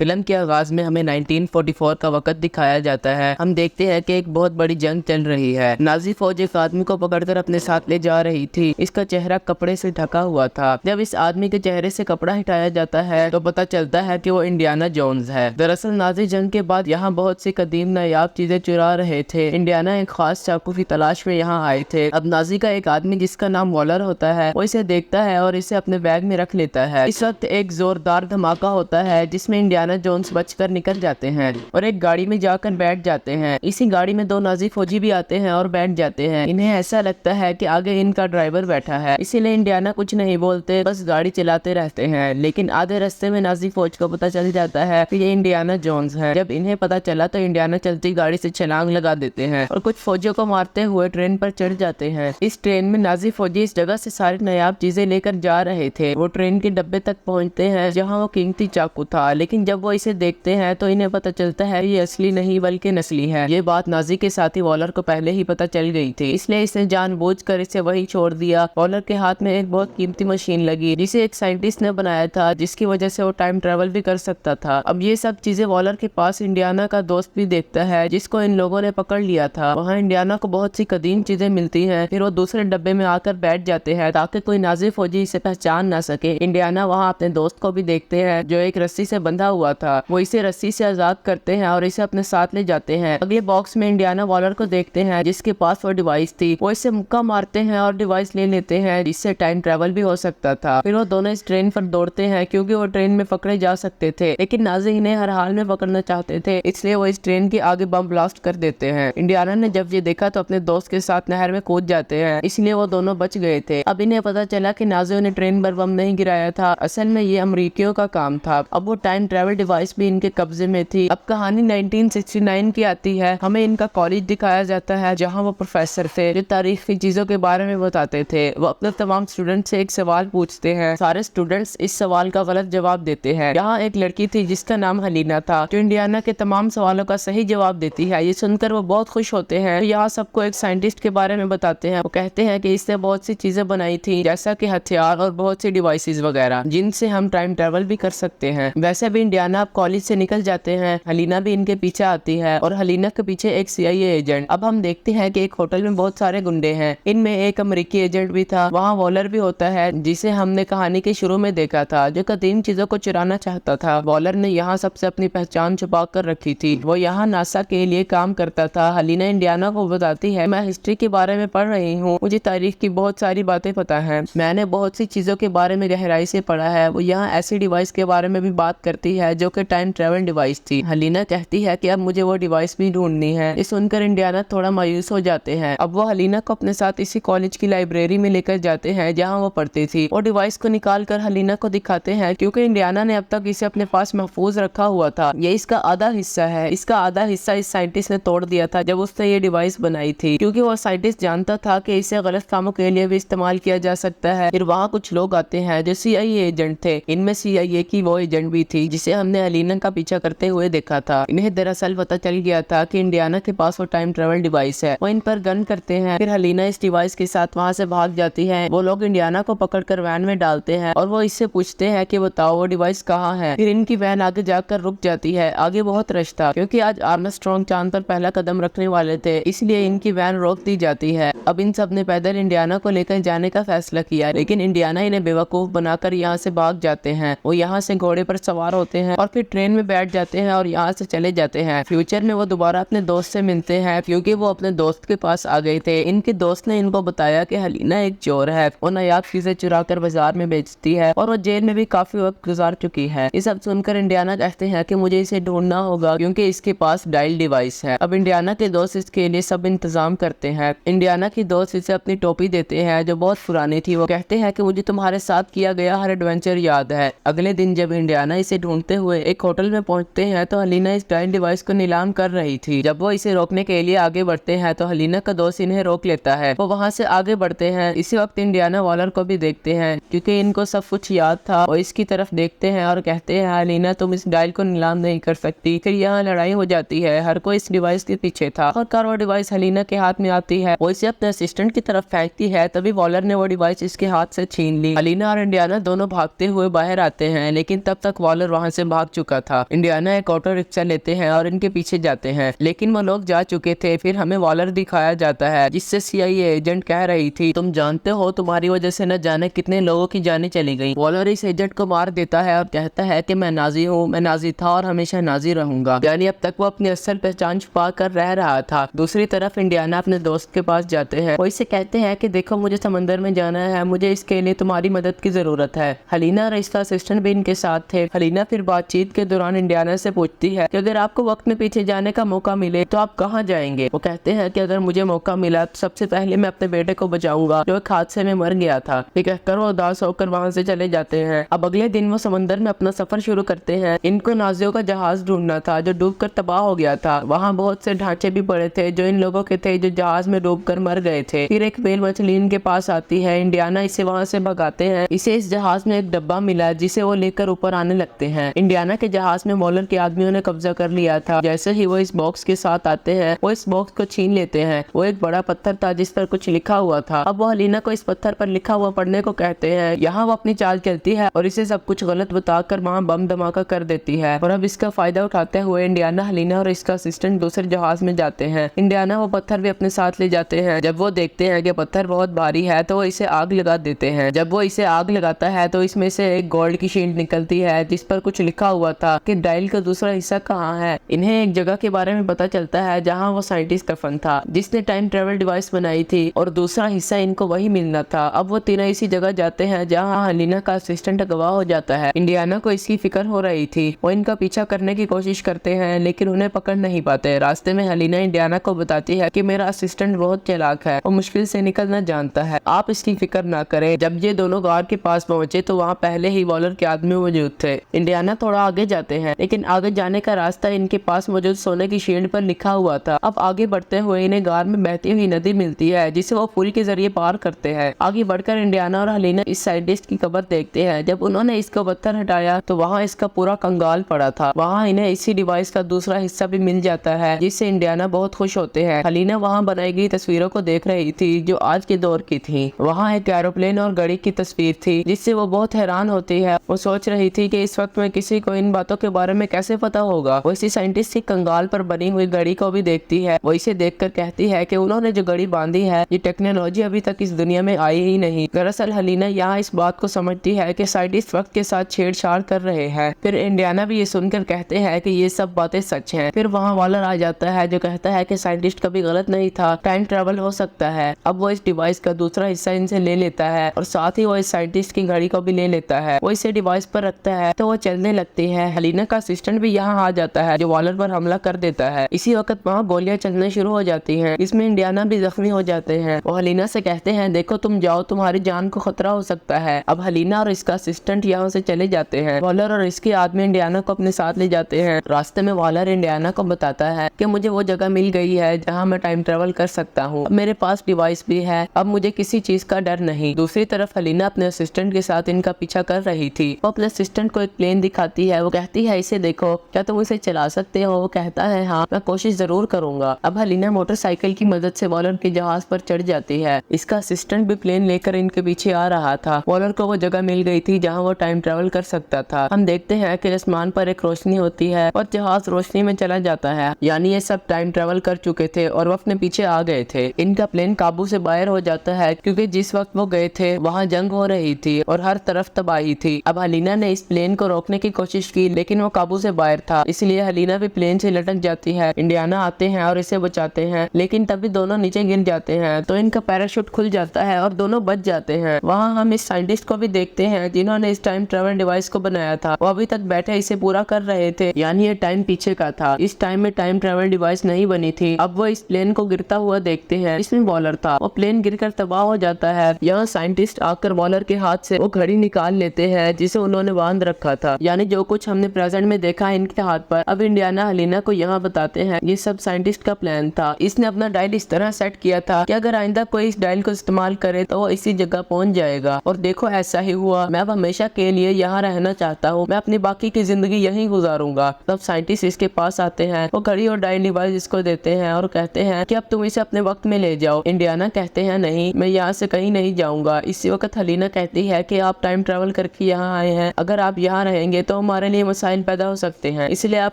Film के आगाज में हमें 1944 का वक्त दिखाया जाता है। हम देखते हैं कि एक बहुत बड़ी जंग चल रही है। नाजी फौज एक आदमी को पकड़कर अपने साथ ले जा रही थी। इसका चेहरा कपड़े से ढका हुआ था। जब इस आदमी के चेहरे से कपड़ा हटाया जाता है तो पता चलता है कि वो इंडियाना जोन्स है। दरअसल नाजी जंग के बाद यहाँ बहुत सी कदीम नायाब चीजें चुरा रहे थे। इंडियाना एक खास चाकू की तलाश में यहाँ आए थे। अब नाजी का एक आदमी जिसका नाम वॉलर होता है वो इसे देखता है और इसे अपने बैग में रख लेता है। इस वक्त एक जोरदार धमाका होता है जिसमें इंडियाना जोन्स बचकर निकल जाते हैं और एक गाड़ी में जाकर बैठ जाते हैं। इसी गाड़ी में दो नाजी फौजी भी आते हैं और बैठ जाते हैं। इन्हें ऐसा लगता है कि आगे इनका ड्राइवर बैठा है, इसीलिए इंडियाना कुछ नहीं बोलते, बस गाड़ी चलाते रहते हैं। लेकिन आधे रास्ते में नाजी फौज को पता चल जाता है कि ये इंडियाना जोन्स है। जब इन्हें पता चला तो इंडियाना चलती गाड़ी से छलांग लगा देते हैं और कुछ फौजियों को मारते हुए ट्रेन पर चढ़ जाते हैं। इस ट्रेन में नाजी फौजी इस जगह से सारी नायाब चीजें लेकर जा रहे थे। वो ट्रेन के डब्बे तक पहुंचते हैं जहाँ वो कीमती चाकू था, लेकिन जब वो इसे देखते हैं तो इन्हें पता चलता है ये असली नहीं बल्कि नकली है। ये बात नाजी के साथी वॉलर को पहले ही पता चल गई थी, इसलिए इसने जानबूझकर इसे वहीं छोड़ दिया। वॉलर के हाथ में एक बहुत कीमती मशीन लगी जिसे एक साइंटिस्ट ने बनाया था, जिसकी वजह से वो टाइम ट्रेवल भी कर सकता था। अब ये सब चीजें वॉलर के पास इंडियाना का दोस्त भी देखता है जिसको इन लोगों ने पकड़ लिया था। वहाँ इंडियाना को बहुत सी कदीम चीजें मिलती हैं। फिर वो दूसरे डब्बे में आकर बैठ जाते हैं ताकि कोई नाजी फौजी इसे पहचान ना सके। इंडियाना वहाँ अपने दोस्त को भी देखते हैं जो एक रस्सी से बंधा हुआ था। वो इसे रस्सी से आजाद करते हैं और इसे अपने साथ ले जाते हैं। अगले बॉक्स में इंडियाना वॉलर को देखते हैं जिसके पास वो डिवाइस थी। वो इसे मुक्का मारते हैं और डिवाइस ले लेते हैं जिससे टाइम ट्रेवल भी हो सकता था। फिर वो दोनों इस ट्रेन पर दौड़ते हैं क्योंकि वो ट्रेन में पकड़े जा सकते थे, लेकिन नाजी इन्हें हर हाल में पकड़ना चाहते थे, इसलिए वो इस ट्रेन के आगे बम ब्लास्ट कर देते हैं। इंडियाना ने जब ये देखा तो अपने दोस्त के साथ नहर में कूद जाते हैं, इसलिए वो दोनों बच गए थे। अब इन्हें पता चला कि नाजियों ने ट्रेन पर बम नहीं गिराया था, असल में ये अमरीकियों का काम था। अब वो टाइम ट्रेवल डिवाइस भी इनके कब्जे में थी। अब कहानी 1969 की आती है। हमें इनका कॉलेज दिखाया जाता है जहाँ वो प्रोफेसर थे जो तारीख की चीजों के बारे में बताते थे। वो अपने तमाम स्टूडेंट से एक सवाल पूछते हैं। सारे स्टूडेंट्स इस सवाल का गलत जवाब देते हैं। यहाँ एक लड़की थी जिसका नाम हलीना था जो इंडियाना के तमाम सवालों का सही जवाब देती है। ये सुनकर वो बहुत खुश होते हैं। यहाँ सबको एक साइंटिस्ट के बारे में बताते हैं। वो कहते हैं कि इसने बहुत सी चीजें बनाई थी जैसा कि हथियार और बहुत सी डिवाइसेस वगैरह जिनसे हम टाइम ट्रेवल भी कर सकते हैं। वैसे भी इंडियाना अब कॉलेज से निकल जाते हैं। हलीना भी इनके पीछे आती है और हलीना के पीछे एक CIA एजेंट। अब हम देखते हैं कि एक होटल में बहुत सारे गुंडे हैं। इनमें एक अमेरिकी एजेंट भी था। वहाँ वॉलर भी होता है जिसे हमने कहानी के शुरू में देखा था, जो कदीम चीजों को चुराना चाहता था। वॉलर ने यहाँ सबसे अपनी पहचान छुपा कर रखी थी। वो यहाँ नासा के लिए काम करता था। हलीना इंडियाना को बताती है, मैं हिस्ट्री के बारे में पढ़ रही हूँ, मुझे तारीख की बहुत सारी बातें पता है, मैंने बहुत सी चीजों के बारे में गहराई से पढ़ा है। वो यहाँ ऐसी डिवाइस के बारे में भी बात करती है जो कि टाइम ट्रेवल डिवाइस थी। हलीना कहती है कि अब मुझे वो डिवाइस भी ढूंढनी है। ये सुनकर इंडियाना थोड़ा मायूस हो जाते हैं। अब वो हलीना को अपने साथ इसी कॉलेज की लाइब्रेरी में लेकर जाते हैं जहाँ वो पढ़ती थी। वो डिवाइस को निकाल कर हलीना को दिखाते हैं क्योंकि इंडियाना ने अब तक इसे अपने पास महफूज रखा हुआ था। ये इसका आधा हिस्सा है। इसका आधा हिस्सा इस साइंटिस्ट ने तोड़ दिया था जब उसने ये डिवाइस बनाई थी, क्योंकि वो साइंटिस्ट जानता था कि इसे गलत कामों के लिए भी इस्तेमाल किया जा सकता है। फिर वहाँ कुछ लोग आते हैं जो CIA एजेंट थे। इनमें CIA की वो एजेंट भी थी जिसे हमने हलीना का पीछा करते हुए देखा था। इन्हें दरअसल पता चल गया था कि इंडियाना के पास वो टाइम ट्रेवल डिवाइस है। वो इन पर गन करते हैं। फिर हलीना इस डिवाइस के साथ वहाँ से भाग जाती है। वो लोग इंडियाना को पकड़कर वैन में डालते हैं और वो इससे पूछते हैं कि बताओ वो डिवाइस कहाँ है। फिर इनकी वैन आगे जाकर रुक जाती है। आगे बहुत रश था क्योंकि आज आर्मस्ट्रॉन्ग चांद पर पहला कदम रखने वाले थे, इसलिए इनकी वैन रोक दी जाती है। अब इन सब ने पैदल इंडियाना को लेकर जाने का फैसला किया, लेकिन इंडियाना इन्हें बेवकूफ बनाकर यहाँ से भाग जाते हैं। वो यहाँ से घोड़े पर सवार होते हैं और फिर ट्रेन में बैठ जाते हैं और यहाँ से चले जाते हैं। फ्यूचर में वो दोबारा अपने दोस्त से मिलते हैं क्योंकि वो अपने दोस्त के पास आ गए थे। इनके दोस्त ने इनको बताया कि हलीना एक चोर है, वो नायाब चीजें चुरा कर बाजार में बेचती है और वो जेल में भी काफी वक्त गुजार चुकी है। ये सब सुनकर इंडियाना कहते हैं कि मुझे इसे ढूंढना होगा क्योंकि इसके पास डायल डिवाइस है। अब इंडियाना के दोस्त इसके लिए सब इंतजाम करते हैं। इंडियाना की दोस्त इसे अपनी टोपी देते हैं जो बहुत पुरानी थी। वो कहते हैं कि मुझे तुम्हारे साथ किया गया हर एडवेंचर याद है। अगले दिन जब इंडियाना इसे ढूंढते हुए एक होटल में पहुंचते हैं तो हलीना इस डायल डिवाइस को नीलाम कर रही थी। जब वो इसे रोकने के लिए आगे बढ़ते हैं तो हलीना का दोस्त इन्हें रोक लेता है। वो वहाँ से आगे बढ़ते हैं। इसी वक्त इंडियाना वॉलर को भी देखते हैं क्योंकि इनको सब कुछ याद था। वो इसकी तरफ देखते हैं और कहते हैं, हलीना तुम इस डायल को नीलाम नहीं कर सकती। फिर यहाँ लड़ाई हो जाती है। हर कोई इस डिवाइस के पीछे था। आखिरकार वो डिवाइस हलीना के हाथ में आती है। वो इसे अपने असिस्टेंट की तरफ फेंकती है, तभी वॉलर ने वो डिवाइस इसके हाथ से छीन ली। हलीना और इंडियाना दोनों भागते हुए बाहर आते हैं, लेकिन तब तक वॉलर वहाँ से भाग चुका था। इंडियाना एक ऑटो रिक्शा लेते हैं और इनके पीछे जाते हैं, लेकिन वो लोग जा चुके थे। फिर हमें वॉलर दिखाया जाता है, जिससे CIA एजेंट कह रही थी, तुम जानते हो तुम्हारी वजह से न जाने कितने लोगों की जानें चली गई। वॉलर इस एजेंट को मार देता है और कहता है कि मैं नाजी हूँ, मैं नाजी था और हमेशा नाजी रहूंगा। यानी अब तक वो अपनी असल पहचान छुपा कर रह रहा था। दूसरी तरफ इंडियाना अपने दोस्त के पास जाते हैं। वो इसे कहते हैं कि देखो मुझे समंदर में जाना है, मुझे इसके लिए तुम्हारी मदद की जरूरत है। हलीना और इसका असिस्टेंट भी इनके साथ थे। हलीना फिर बातचीत के दौरान इंडियाना से पूछती है कि अगर आपको वक्त में पीछे जाने का मौका मिले तो आप कहाँ जाएंगे। वो कहते हैं कि अगर मुझे मौका मिला तो सबसे पहले मैं अपने बेटे को बचाऊंगा जो एक हादसे में मर गया था। ये कहकर वो उदास होकर वहाँ से चले जाते हैं। अब अगले दिन वो समंदर में अपना सफर शुरू करते हैं। इनको नाजियों का जहाज ढूंढना था जो डूबकर तबाह हो गया था। वहाँ बहुत से ढांचे भी पड़े थे जो इन लोगों के थे जो जहाज में डूबकर मर गए थे। फिर एक व्हेल मछली इनके पास आती है। इंडियाना इसे वहाँ से भगाते हैं। इसे इस जहाज में एक डब्बा मिला जिसे वो लेकर ऊपर आने लगते हैं। इंडियाना के जहाज में वॉलर के आदमियों ने कब्जा कर लिया था। जैसे ही वो इस बॉक्स के साथ आते हैं वो इस बॉक्स को छीन लेते हैं। वो एक बड़ा पत्थर था जिस पर कुछ लिखा हुआ था। अब वो हलीना को इस पत्थर पर लिखा हुआ पढ़ने को कहते हैं। यहाँ वो अपनी चाल चलती है और इसे सब कुछ गलत बताकर वहाँ बम धमाका कर देती है। और अब इसका फायदा उठाते हुए इंडियाना, हलीना और इसका असिस्टेंट दूसरे जहाज में जाते हैं। इंडियाना वो पत्थर भी अपने साथ ले जाते हैं। जब वो देखते हैं कि पत्थर बहुत भारी है तो वो इसे आग लगा देते हैं। जब वो इसे आग लगाता है तो इसमें से एक गोल्ड की शील्ड निकलती है जिस पर कुछ लिखा हुआ था कि डायल का दूसरा हिस्सा कहाँ है। इन्हें एक जगह के बारे में पता चलता है जहाँ वो साइंटिस्ट दफन था जिसने टाइम ट्रेवल डिवाइस बनाई थी और दूसरा हिस्सा इनको वही मिलना था। अब वो तीनों इसी जगह जाते हैं जहाँ हलीना का असिस्टेंट गवाह हो जाता है। इंडियाना को इसकी फिक्र हो रही थी। वो इनका पीछा करने की कोशिश करते हैं लेकिन उन्हें पकड़ नहीं पाते। रास्ते में हलीना इंडियाना को बताती है कि मेरा असिस्टेंट बहुत चालाक है और मुश्किल से निकलना जानता है, आप इसकी फिक्र ना करें। जब ये दोनों गार के पास पहुंचे तो वहाँ पहले ही वॉलर के आदमी मौजूद थे। इंडियाना थोड़ा आगे जाते हैं लेकिन आगे जाने का रास्ता इनके पास मौजूद सोने की शील्ड पर लिखा हुआ था। अब आगे बढ़ते हुए इन्हें गार में बहती हुई नदी मिलती है जिसे वो पुल के जरिए पार करते हैं। आगे बढ़कर इंडियाना और हलीना इस साइंटिस्ट की कब्र देखते हैं। जब उन्होंने इसका पत्थर हटाया तो वहाँ इसका पूरा कंगाल पड़ा था। वहाँ इन्हें इसी डिवाइस का दूसरा हिस्सा भी मिल जाता है जिससे इंडियाना बहुत खुश होते हैं। हलीना वहाँ बनाई गई तस्वीरों को देख रही थी जो आज के दौर की थी। वहाँ एक एरोप्लेन और घड़ी की तस्वीर थी जिससे वो बहुत हैरान होती है। वो सोच रही थी कि इस वक्त में किसी को इन बातों के बारे में कैसे पता होगा। वो इसी साइंटिस्ट की कंगाल पर बनी हुई घड़ी को भी देखती है। वो इसे देखकर कहती है कि उन्होंने जो घड़ी बांधी है ये टेक्नोलॉजी अभी तक इस दुनिया में आई ही नहीं। दरअसल हलीना यहाँ इस बात को समझती है कि साइंटिस्ट वक्त के साथ छेड़छाड़ कर रहे हैं। फिर इंडियाना भी ये सुनकर कहते हैं कि ये सब बातें सच हैं। फिर वहाँ वॉलर आ जाता है जो कहता है कि साइंटिस्ट कभी गलत नहीं था, टाइम ट्रेवल हो सकता है। अब वो इस डिवाइस का दूसरा हिस्सा इनसे ले लेता है और साथ ही वो इस साइंटिस्ट की घड़ी को भी ले लेता है। वो इसे डिवाइस पर रखता है तो वो चलने लगती है। हलीना का असिस्टेंट भी यहाँ आ जाता है जो वॉलर पर हमला कर देता है। इसी वक्त वहाँ गोलियां चलने शुरू हो जाती हैं। इसमें इंडियाना भी जख्मी हो जाते हैं। वो हलीना से कहते हैं देखो तुम जाओ, तुम्हारी जान को खतरा हो सकता है। अब हलीना और इसका असिस्टेंट यहाँ से चले जाते हैं। वॉलर और इसके आदमी इंडियाना को अपने साथ ले जाते हैं। रास्ते में वॉलर इंडियाना को बताता है कि मुझे वो जगह मिल गई है जहाँ मैं टाइम ट्रेवल कर सकता हूँ। मेरे पास डिवाइस भी है, अब मुझे किसी चीज का डर नहीं। दूसरी तरफ हलीना अपने असिस्टेंट के साथ इनका पीछा कर रही थी। वो अपने असिस्टेंट को एक प्लेन दिखाती है। वो कहती है इसे देखो, क्या तुम इसे चला सकते हो? वो कहता है हाँ, मैं कोशिश जरूर करूंगा। अब हलीना मोटरसाइकिल की मदद से वॉलर के जहाज पर चढ़ जाती है। इसका असिस्टेंट भी प्लेन लेकर इनके पीछे आ रहा था। वॉलर को वो जगह मिल गई थी जहाँ वो टाइम ट्रेवल कर सकता था। हम देखते हैं कि आसमान पर एक रोशनी होती है और जहाज रोशनी में चला जाता है। यानी ये सब टाइम ट्रेवल कर चुके थे और वो अपने पीछे आ गए थे। इनका प्लेन काबू से बाहर हो जाता है क्योंकि जिस वक्त वो गए थे वहाँ जंग हो रही थी और हर तरफ तबाही थी। अब हलीना ने इस प्लेन को रोकने की कोशिश की लेकिन वो काबू से बाहर था, इसलिए हलीना भी प्लेन से लटक जाती है। इंडियाना आते हैं और इसे बचाते हैं लेकिन तभी दोनों नीचे गिर जाते हैं तो इनका पैराशूट खुल जाता है और दोनों बच जाते हैं। वहाँ हम इस साइंटिस्ट को भी देखते हैं जिन्होंने इस टाइम ट्रेवल डिवाइस को बनाया था। वो अभी तक बैठे इसे पूरा कर रहे थे, यानी ये टाइम पीछे का था। इस टाइम में टाइम ट्रेवल डिवाइस नहीं बनी थी। अब वो इस प्लेन को गिरता हुआ देखते हैं। इसमें वॉलर था। वो प्लेन गिरकर तबाह हो जाता है। यहाँ साइंटिस्ट आकर वॉलर के हाथ से वो घड़ी निकाल लेते हैं जिसे उन्होंने बांध रखा था। यानी जो कुछ हमने प्रेजेंट में देखा इनके हाथ पर। अब इंडियाना हलीना को यहाँ बताते हैं ये सब साइंटिस्ट का प्लान था। इसने अपना डायल इस तरह सेट किया था कि अगर आइंदा कोई इस डायल को इस्तेमाल करे तो वो इसी जगह पहुंच जाएगा। और देखो ऐसा ही हुआ। मैं अब हमेशा के लिए यहाँ रहना चाहता हूँ। मैं अपनी बाकी की जिंदगी यहीं गुजारूंगा। तब साइंटिस्ट इसके पास आते हैं। वो घड़ी और डायल डिवाइस इसको देते हैं और कहते हैं कि अब तुम इसे अपने वक्त में ले जाओ। इंडियाना कहते हैं नहीं, मैं यहाँ से कहीं नहीं जाऊंगा। इसी वक्त हलीना कहती है कि आप टाइम ट्रेवल करके यहाँ आए हैं, अगर आप यहाँ रहेंगे तो तो हमारे लिए मसाइल पैदा हो सकते हैं, इसलिए आप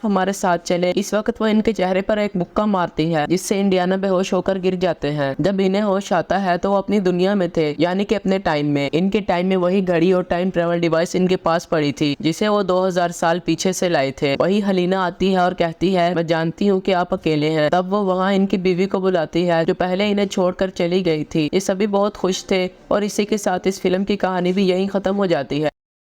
हमारे साथ चले। इस वक्त वो इनके चेहरे पर एक मुक्का मारती है जिससे इंडियाना बेहोश होकर गिर जाते हैं। जब इन्हें होश आता है तो वो अपनी दुनिया में थे, यानी कि अपने टाइम में। इनके टाइम में वही घड़ी और टाइम ट्रेवल डिवाइस इनके पास पड़ी थी जिसे वो 2000 साल पीछे से लाए थे। वही हलीना आती है और कहती है मैं जानती हूँ कि आप अकेले हैं। तब वो वहाँ इनकी बीवी को बुलाती है जो पहले इन्हें छोड़कर चली गई थी। ये सभी बहुत खुश थे और इसी के साथ इस फिल्म की कहानी भी यहीं खत्म हो जाती है।